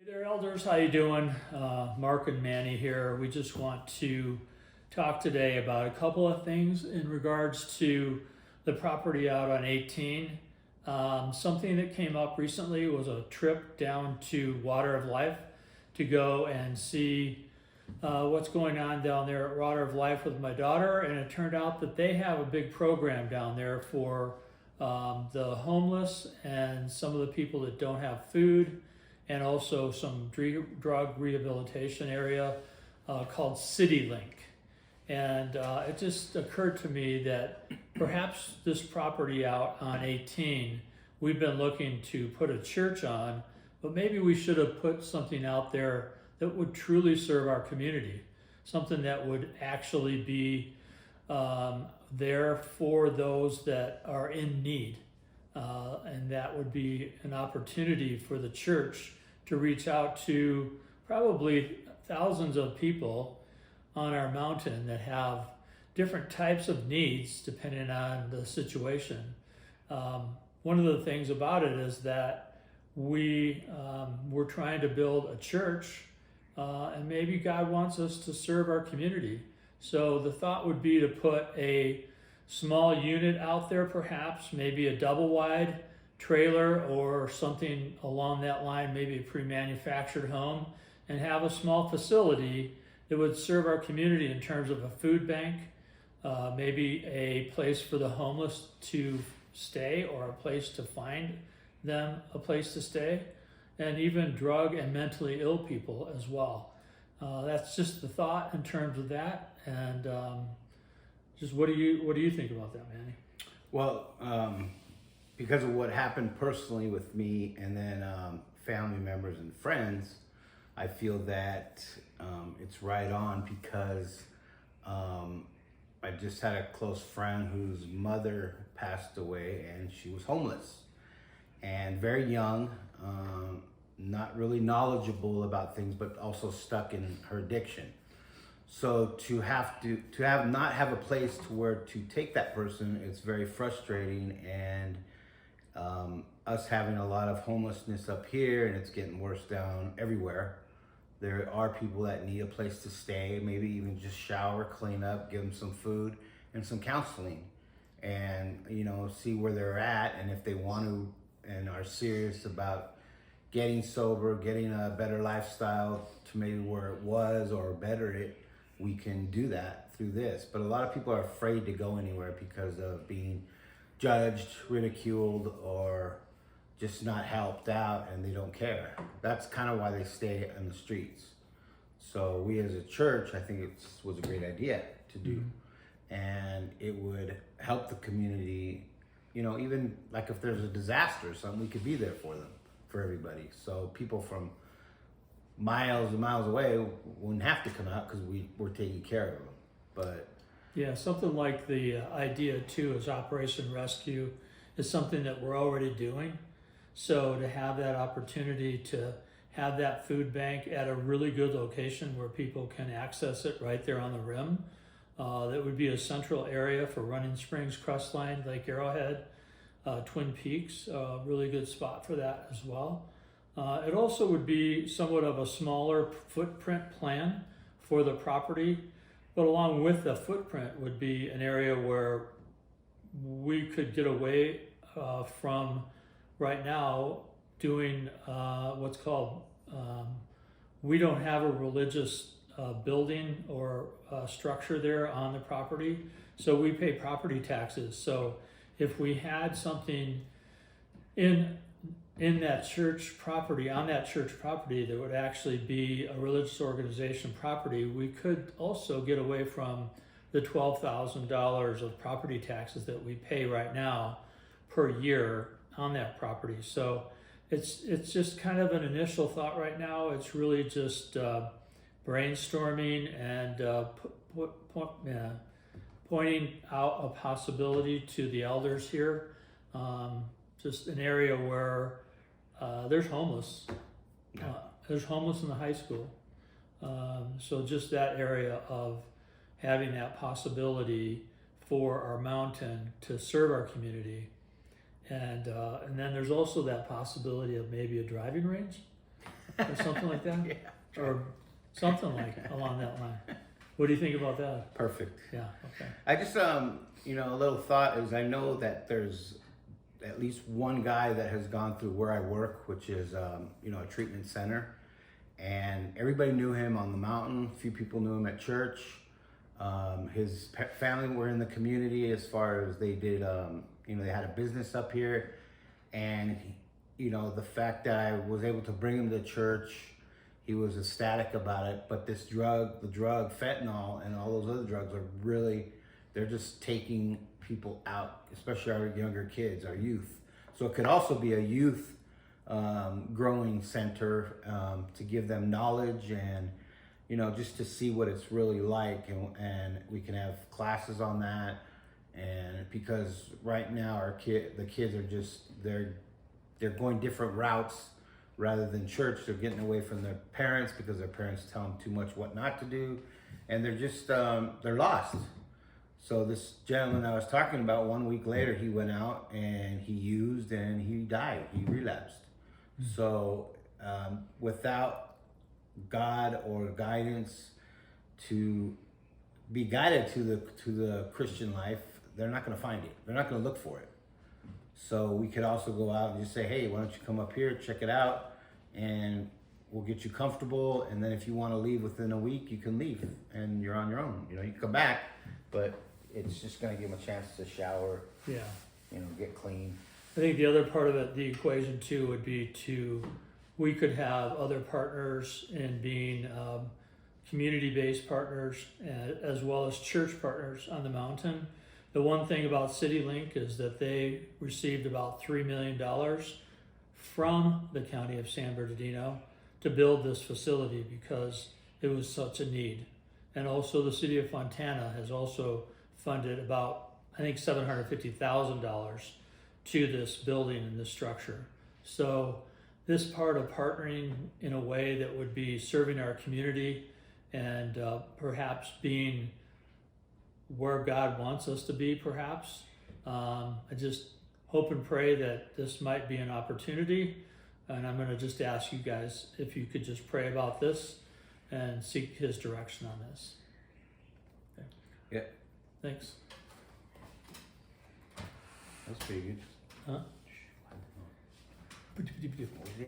Hey there, elders. How you doing? Mark and Manny here. We just want to talk today about a couple of things in regards to the property out on 18. Something that came up recently was a trip down to Water of Life to go and see what's going on down there at Water of Life with my daughter, and it turned out that they have a big program down there for the homeless and some of the people that don't have food, and also some drug rehabilitation area called CityLink. And it just occurred to me that perhaps this property out on 18, we've been looking to put a church on, but maybe we should have put something out there that would truly serve our community, something that would actually be there for those that are in need. And that would be an opportunity for the church to reach out to probably thousands of people on our mountain that have different types of needs depending on the situation. One of the things about it is that we're trying to build a church, and maybe God wants us to serve our community. So the thought would be to put a small unit out there, perhaps, maybe a double wide trailer or something along that line, maybe a pre-manufactured home, and have a small facility that would serve our community in terms of a food bank, maybe a place for the homeless to stay or a place to find them a place to stay, and even drug and mentally ill people as well. That's just the thought in terms of that. And just what do you think about that, Manny? Well, because of what happened personally with me and then family members and friends, I feel that it's right on because I just had a close friend whose mother passed away and she was homeless and very young, not really knowledgeable about things, but also stuck in her addiction. So to not have a place to where to take that person, it's very frustrating. And us having a lot of homelessness up here, and it's getting worse down everywhere. There are people that need a place to stay, maybe even just shower, clean up, give them some food and some counseling, and see where they're at, and if they want to and are serious about getting sober, getting a better lifestyle to maybe where it was or better it, we can do that through this. But a lot of people are afraid to go anywhere because of being judged, ridiculed, or just not helped out, and they don't care. That's kind of why they stay on the streets. So we as a church, I think it was a great idea to do. Mm-hmm. And it would help the community, even like if there's a disaster or something, we could be there for them, for everybody. So people from miles and miles away wouldn't have to come out because we're taking care of them. But yeah, something like the idea too is Operation Rescue is something that we're already doing. So to have that opportunity to have that food bank at a really good location where people can access it right there on the rim, that would be a central area for Running Springs, Crestline, Lake Arrowhead, Twin Peaks, a really good spot for that as well. It also would be somewhat of a smaller footprint plan for the property, but along with the footprint would be an area where we could get away from right now doing what's called, we don't have a religious building or structure there on the property, so we pay property taxes. So if we had something in that church property, on that church property, that would actually be a religious organization property, we could also get away from the $12,000 of property taxes that we pay right now per year on that property. So it's just kind of an initial thought right now. It's really just brainstorming and pointing out a possibility to the elders here. Just an area where there's homeless. There's homeless in the high school. So just that area of having that possibility for our mountain to serve our community. And then there's also that possibility of maybe a driving range. or something like that, Yeah. or something like along that line. What do you think about that? Perfect. Yeah. Okay. I just, you know, a little thought is I know that there's at least one guy that has gone through where I work, which is, you know, a treatment center. And everybody knew him on the mountain. A few people knew him at church. His family were in the community as far as they did, you know, they had a business up here. And, you know, the fact that I was able to bring him to church, he was ecstatic about it. But this drug, the drug, fentanyl, and all those other drugs are really, they're just taking people out, especially our younger kids, our youth. So it could also be a youth growing center to give them knowledge and, you know, just to see what it's really like, and we can have classes on that. And because right now the kids are just they're going different routes rather than church. They're getting away from their parents because their parents tell them too much what not to do, and they're just they're lost. So this gentleman I was talking about, 1 week later, he went out and he used and he died. He relapsed. So without God or guidance to be guided to the Christian life, they're not going to find it. They're not going to look for it. So we could also go out and just say, hey, why don't you come up here, check it out, and we'll get you comfortable. And then if you want to leave within a week, you can leave and you're on your own. You know, you can come back, but it's just going to give them a chance to shower, Yeah. you know, get clean. I think the other part of it, the equation too, would be we could have other partners in being community-based partners as well as church partners on the mountain. The one thing about CityLink is that they received about $3 million from the county of San Bernardino to build this facility because it was such a need. And also the city of Fontana has also funded about, I think, $750,000 to this building and this structure. So this part of partnering in a way that would be serving our community and perhaps being where God wants us to be, perhaps. I just hope and pray that this might be an opportunity. And I'm going to just ask you guys if you could just pray about this and seek His direction on this. Okay. Yeah, Thanks. that's pretty good. Huh?